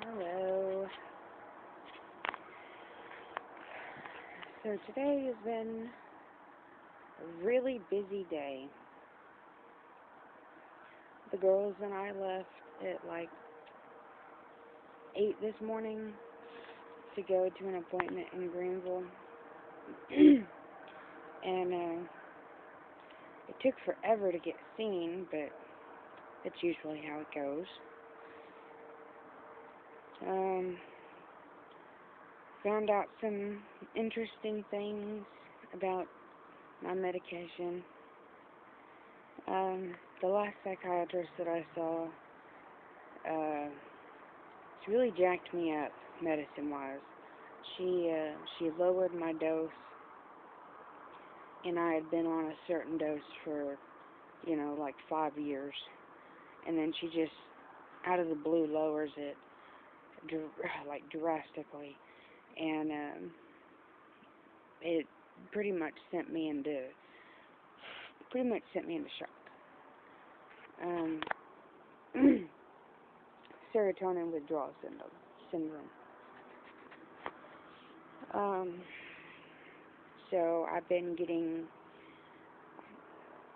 Hello. So today has been a really busy day. The girls and I left at like 8 this morning to go to an appointment in Greenville. And it took forever to get seen, but that's usually how it goes. Found out some interesting things about my medication. The last psychiatrist that I saw, she really jacked me up medicine-wise. She lowered my dose, and I had been on a certain dose for, like 5 years. And then she just, out of the blue, lowers it, drastically. And it pretty much sent me into shock. Serotonin withdrawal syndrome. So I've been getting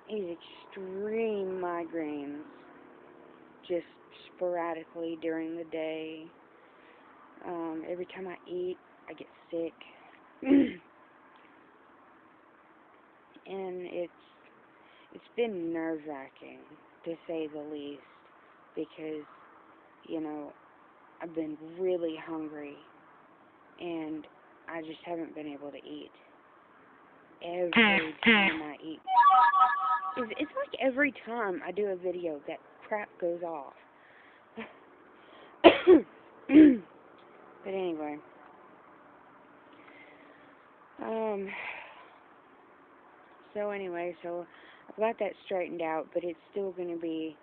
these extreme migraines just sporadically during the day. Every time I eat, I get sick. And it's been nerve-wracking, to say the least, because, I've been really hungry, and I just haven't been able to eat. Every time I eat. It's like every time I do a video, that crap goes off. But anyway. So I've got that straightened out, but it's still going to be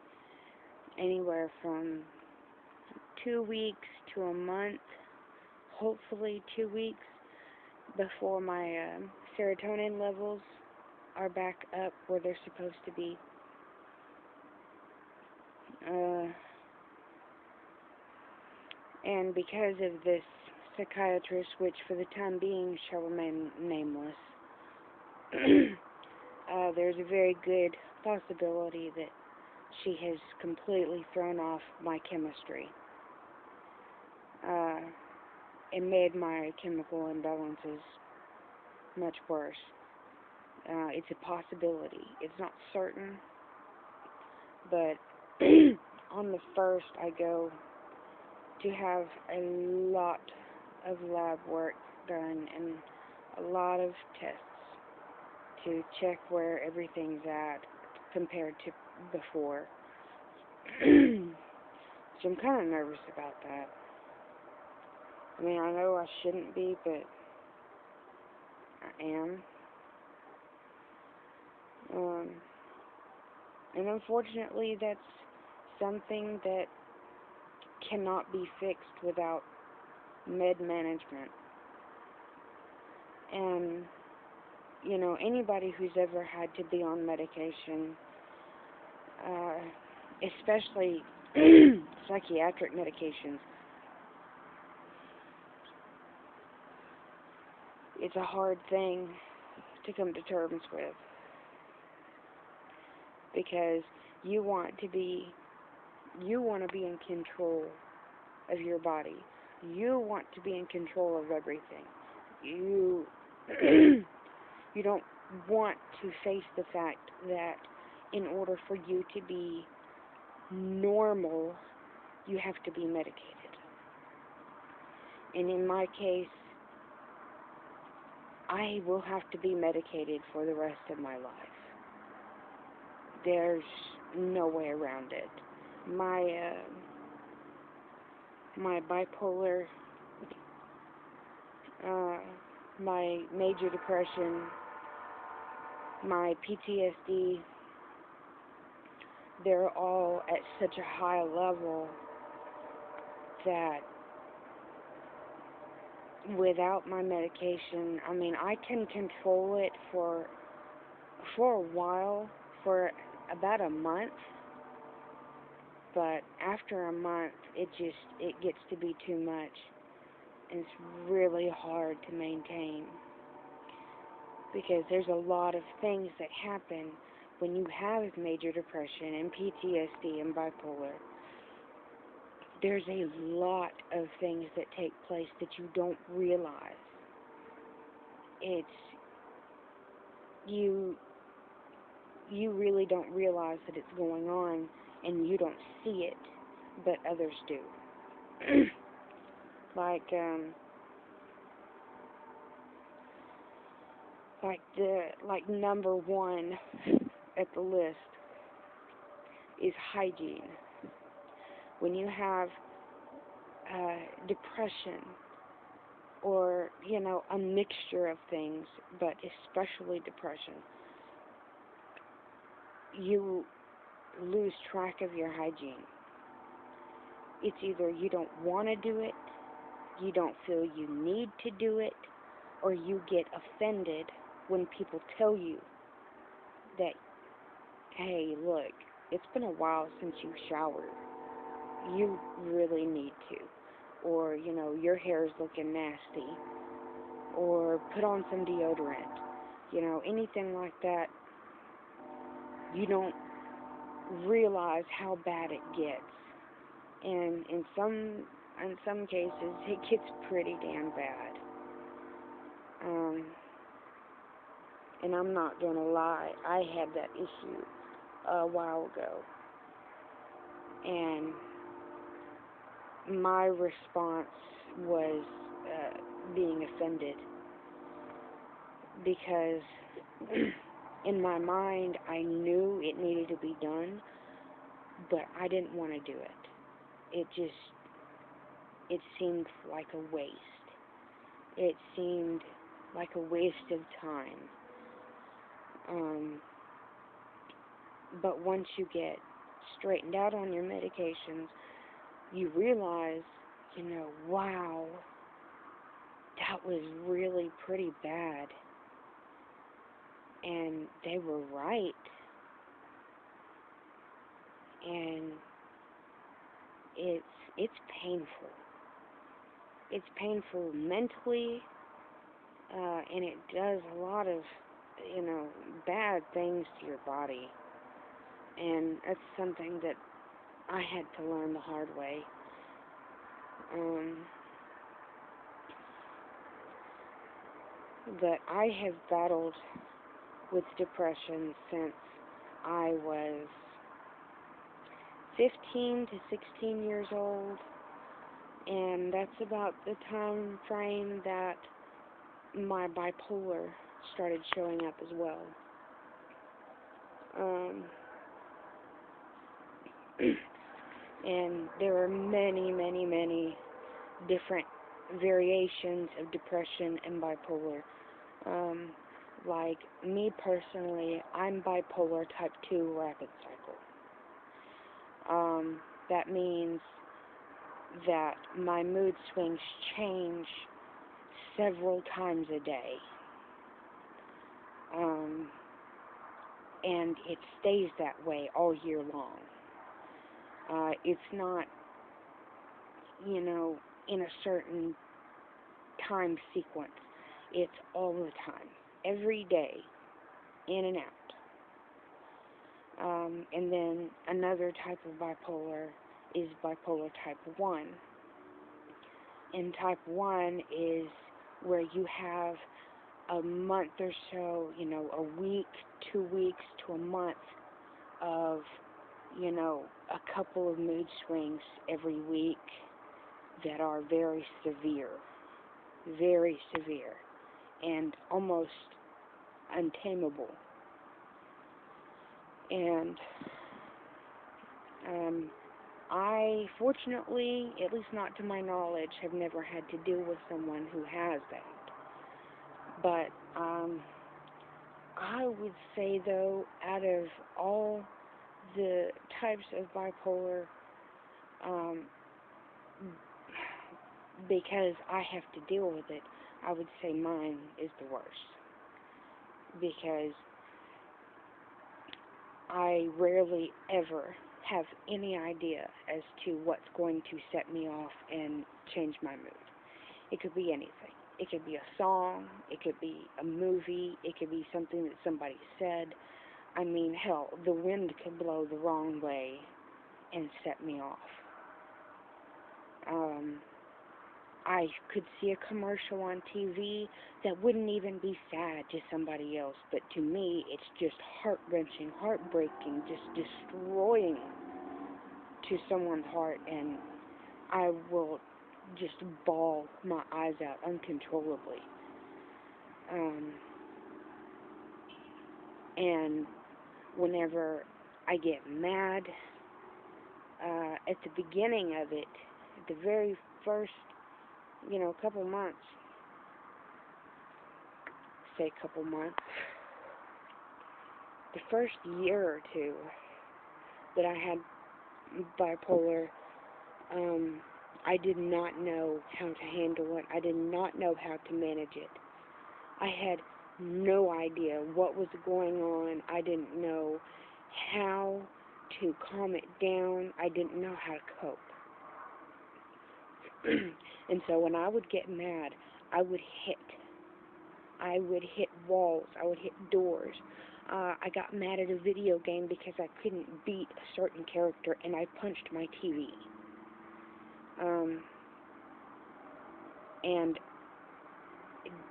anywhere from 2 weeks to a month, hopefully 2 weeks, before my serotonin levels are back up where they're supposed to be. And because of this psychiatrist, which for the time being shall remain nameless, there's a very good possibility that she has completely thrown off my chemistry and made my chemical imbalances much worse. It's a possibility. It's not certain, but on the 1st I go to have a lot of lab work done and a lot of tests to check where everything's at compared to before. So I'm kind of nervous about that. I mean, I know I shouldn't be, but I am. And unfortunately, that's something that cannot be fixed without med management. And, anybody who's ever had to be on medication, especially psychiatric medications, it's a hard thing to come to terms with, because you want to be in control of your body. You want to be in control of everything. You don't want to face the fact that in order for you to be normal, you have to be medicated. And in my case, I will have to be medicated for the rest of my life. There's no way around it. My bipolar, my major depression, my PTSD, they're all at such a high level that without my medication, I mean, I can control it for a while, for about a month, But after a month, it gets to be too much, and it's really hard to maintain because there's a lot of things that happen when you have major depression and PTSD and bipolar. There's a lot of things that take place that you don't realize. It's you really don't realize that it's going on, and you don't see it, but others do. like number one at the list is hygiene. When you have depression, or a mixture of things, but especially depression, you lose track of your hygiene. It's either you don't want to do it, you don't feel you need to do it, or you get offended when people tell you that, hey, look, it's been a while since you showered. You really need to. Or, your hair's looking nasty. Or put on some deodorant. Anything like that. You don't realize how bad it gets. And in some cases, it gets pretty damn bad. And I'm not going to lie, I had that issue a while ago. And my response was being offended, because in my mind I knew it needed to be done, but I didn't want to do it. It seemed like a waste. It seemed like a waste of time. But once you get straightened out on your medications, you realize, wow, that was really pretty bad. And they were right. And it's painful. It's painful mentally, and it does a lot of, bad things to your body. And that's something that I had to learn the hard way. But I have battled with depression since I was 15 to 16 years old, and that's about the time frame that my bipolar started showing up as well. And there are many, many, many different variations of depression and bipolar. Like me personally, I'm bipolar type 2 rapid cycle. That means that my mood swings change several times a day. And it stays that way all year long. It's not, in a certain time sequence. It's all the time, every day, in and out. And then another type of bipolar is bipolar type 1. And type 1 is where you have a month or so, a week, 2 weeks to a month of, a couple of mood swings every week that are very severe, and almost untamable. And I, fortunately, at least not to my knowledge, have never had to deal with someone who has that. But I would say, though, out of all the types of bipolar, because I have to deal with it, I would say mine is the worst. Because I rarely ever have any idea as to what's going to set me off and change my mood. It could be anything. It could be a song, it could be a movie, it could be something that somebody said. I mean, hell, the wind could blow the wrong way and set me off. I could see a commercial on TV that wouldn't even be sad to somebody else, but to me, it's just heart-wrenching, heartbreaking, just destroying to someone's heart, and I will just bawl my eyes out uncontrollably. And whenever I get mad, at the beginning of it, at the very first, couple months, say couple months, the first year or two that I had bipolar, I did not know how to handle it. I did not know how to manage it. I had no idea what was going on. I didn't know how to calm it down. I didn't know how to cope. And so when I would get mad, I would hit walls. I would hit doors. I got mad at a video game because I couldn't beat a certain character, and I punched my TV. And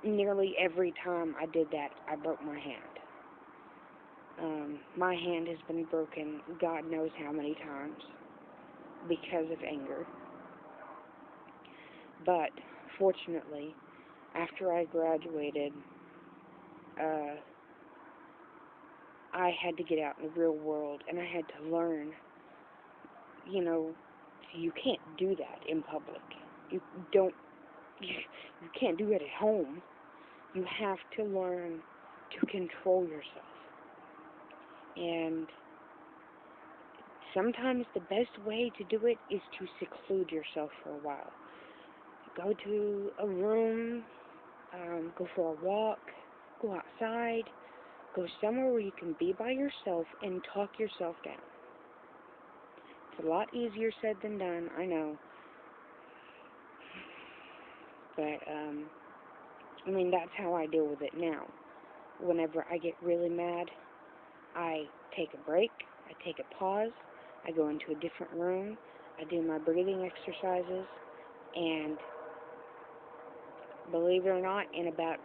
nearly every time I did that, I broke my hand. My hand has been broken God knows how many times because of anger. But fortunately, after I graduated, I had to get out in the real world, and I had to learn, you can't do that in public. You can't do it at home. You have to learn to control yourself. And sometimes the best way to do it is to seclude yourself for a while. Go to a room, go for a walk, go outside, go somewhere where you can be by yourself and talk yourself down. It's a lot easier said than done, I know. But, that's how I deal with it now. Whenever I get really mad, I take a break, I take a pause, I go into a different room, I do my breathing exercises, and believe it or not, in about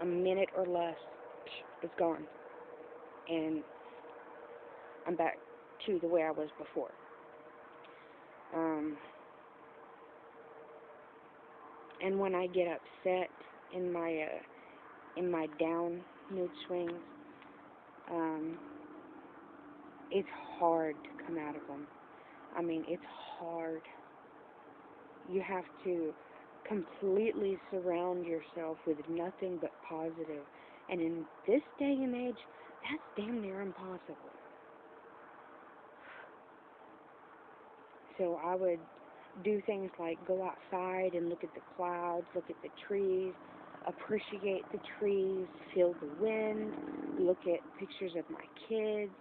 a minute or less, it's gone. And I'm back to the way I was before. And when I get upset in my down mood swings, it's hard to come out of them. It's hard. You have to completely surround yourself with nothing but positive. And in this day and age, that's damn near impossible. So I would do things like go outside and look at the clouds, look at the trees, appreciate the trees, feel the wind, look at pictures of my kids,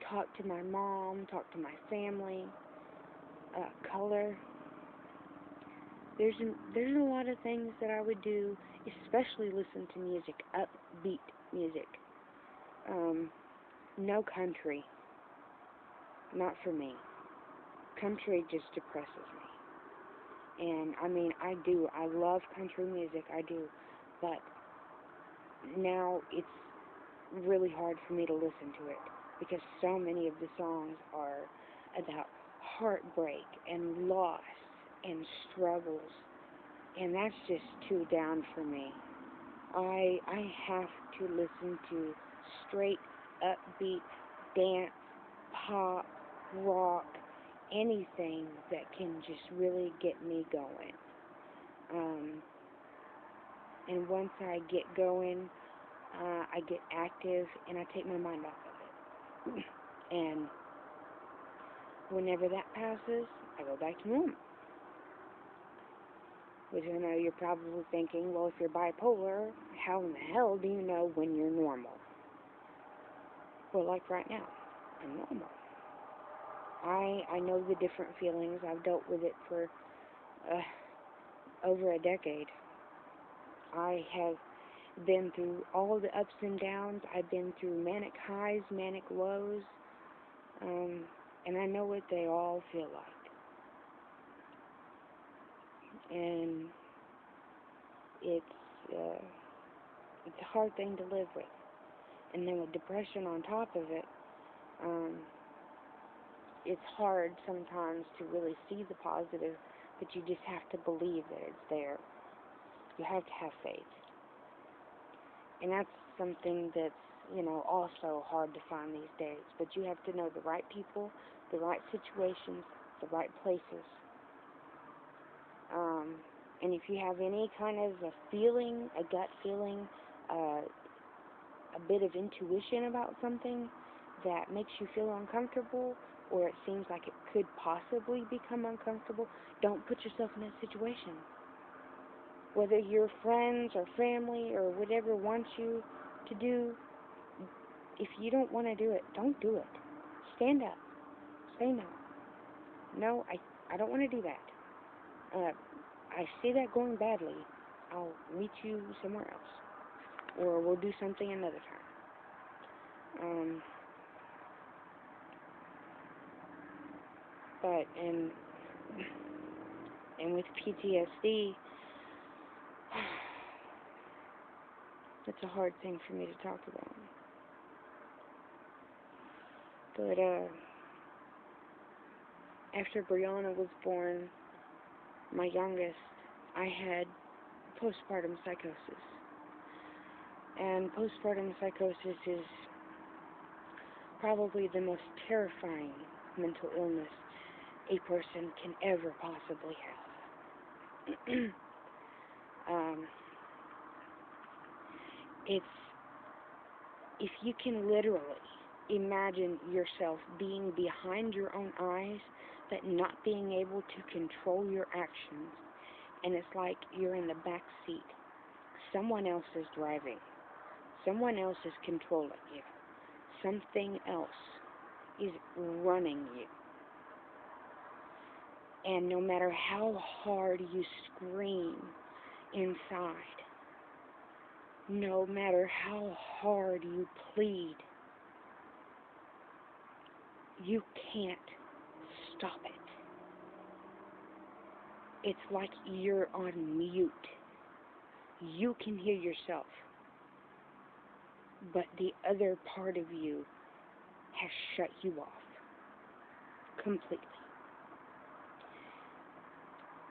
talk to my mom, talk to my family, color. There's a lot of things that I would do, especially listen to music, upbeat music. No country. Not for me. Country just depresses me. And, I love country music, I do. But now it's really hard for me to listen to it because so many of the songs are about heartbreak and loss and struggles, and that's just too down for me. I have to listen to straight, upbeat, dance, pop, rock, anything that can just really get me going. And once I get going, I get active and I take my mind off of it. And whenever that passes, I go back to normal. Which I know you're probably thinking, well, if you're bipolar, how in the hell do you know when you're normal? Well, like right now, I'm normal. I know the different feelings. I've dealt with it for over a decade. I have been through all the ups and downs. I've been through manic highs, manic lows, and I know what they all feel like. And it's a hard thing to live with. And then with depression on top of it, it's hard sometimes to really see the positive, but you just have to believe that it's there. You have to have faith. And that's something that's, also hard to find these days. But you have to know the right people, the right situations, the right places. And if you have any kind of a feeling, a gut feeling, a bit of intuition about something that makes you feel uncomfortable, or it seems like it could possibly become uncomfortable, don't put yourself in that situation. Whether your friends or family or whatever wants you to do, if you don't want to do it, don't do it. Stand up. Say no. No, I don't want to do that. I see that going badly. I'll meet you somewhere else. Or we'll do something another time. But, and with PTSD, it's a hard thing for me to talk about. But, after Brianna was born, my youngest, I had postpartum psychosis. And postpartum psychosis is probably the most terrifying mental illness a person can ever possibly have. If you can literally imagine yourself being behind your own eyes, but not being able to control your actions, and it's like you're in the back seat. Someone else is driving. Someone else is controlling you. Something else is running you. And no matter how hard you scream inside, no matter how hard you plead, you can't stop it. It's like you're on mute. You can hear yourself, but the other part of you has shut you off completely.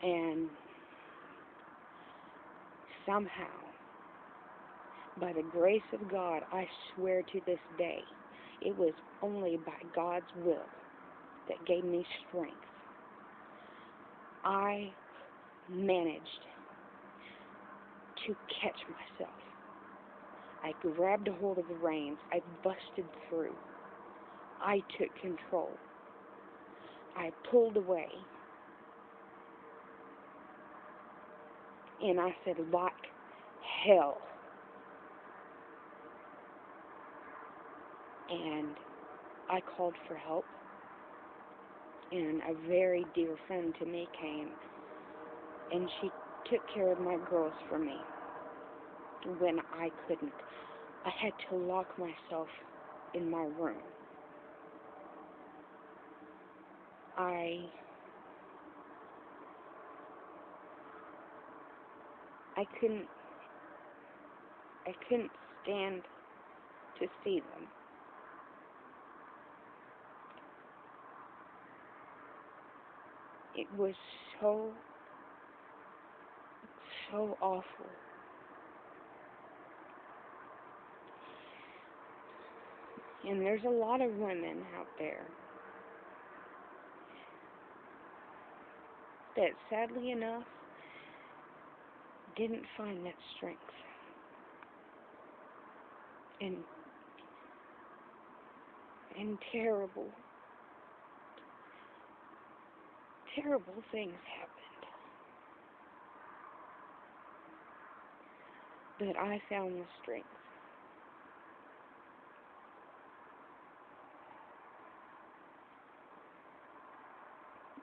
And somehow, by the grace of God, I swear to this day, it was only by God's will that gave me strength. I managed to catch myself. I grabbed a hold of the reins. I busted through. I took control. I pulled away. And I said, like hell. And I called for help. And a very dear friend to me came. And she took care of my girls for me when I couldn't. I had to lock myself in my room. I couldn't stand to see them. It was so awful. And there's a lot of women out there that, sadly enough, didn't find that strength. And terrible things happened. But I found the strength.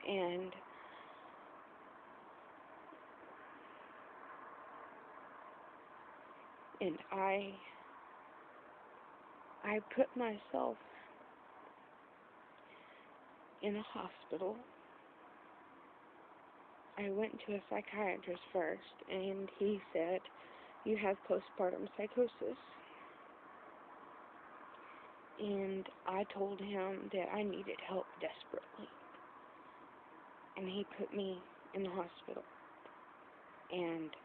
And I put myself in a hospital. I went to a psychiatrist first, and he said, "You have postpartum psychosis." And I told him that I needed help desperately. And he put me in the hospital. And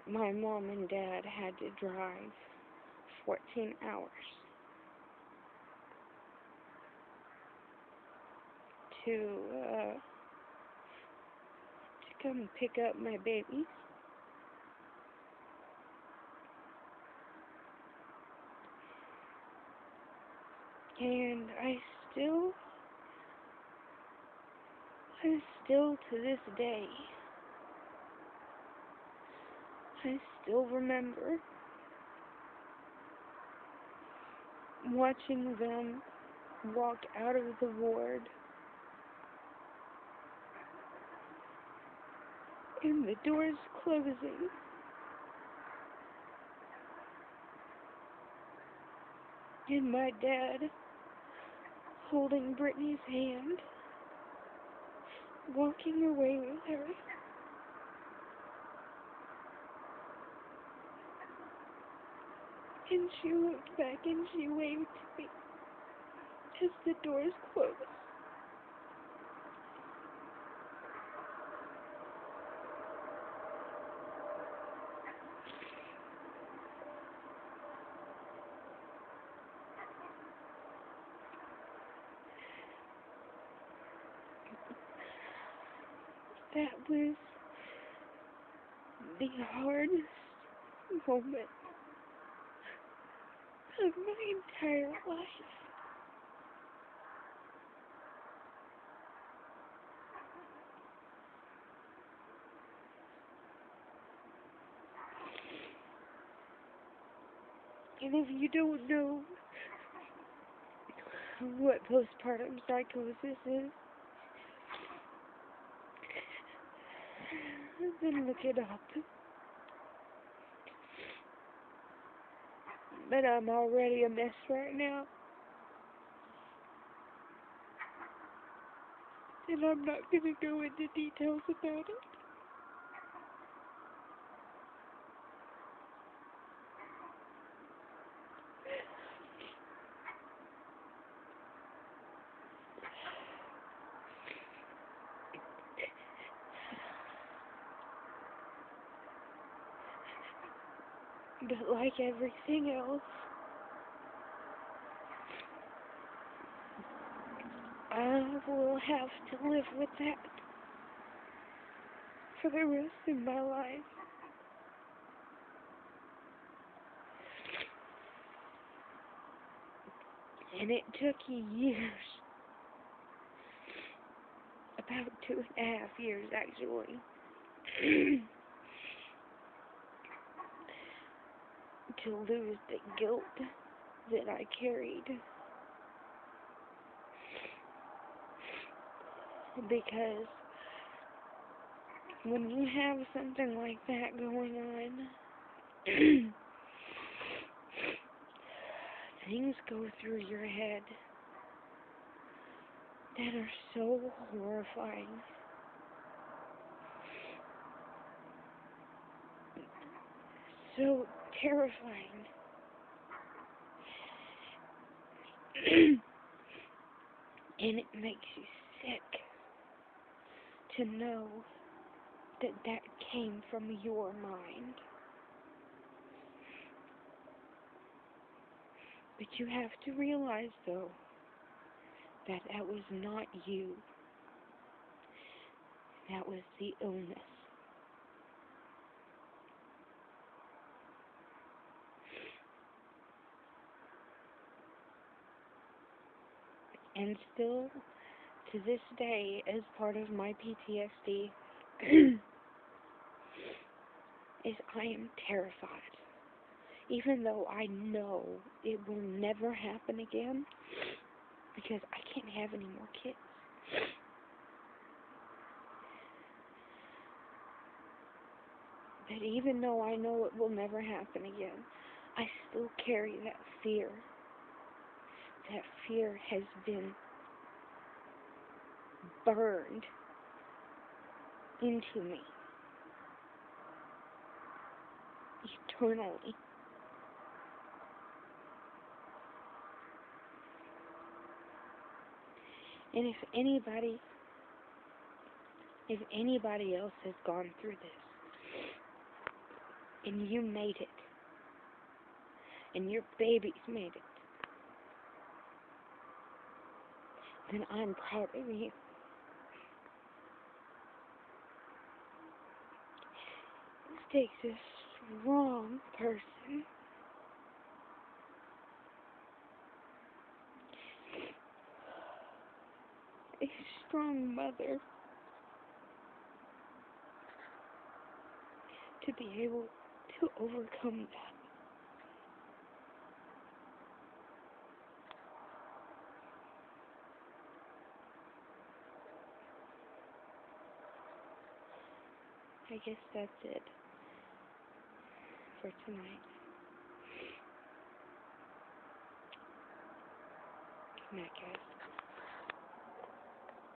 my mom and dad had to drive 14 hours to come pick up my baby. And I still to this day, I still remember watching them walk out of the ward and the doors closing. And my dad holding Brittany's hand, walking away with her. And she looked back and she waved to me as the doors closed. That was the hardest moment of my entire life. And if you don't know what postpartum psychosis is, then look it up. But I'm already a mess right now. And I'm not gonna go into details about it. But like everything else, I will have to live with that for the rest of my life. And it took years, about 2.5 years actually, to lose the guilt that I carried. Because when you have something like that going on, things go through your head that are so horrifying. So terrifying. And it makes you sick to know that that came from your mind. But you have to realize, though, that that was not you. That was the illness. And still, to this day, as part of my PTSD, is I am terrified. Even though I know it will never happen again, because I can't have any more kids. But even though I know it will never happen again, I still carry that fear. That fear has been burned into me eternally. And if anybody else has gone through this, and you made it, and your babies made it, then I'm proud of you. It takes a strong person a strong mother to be able to overcome that. I guess that's it for tonight. Good night, guys.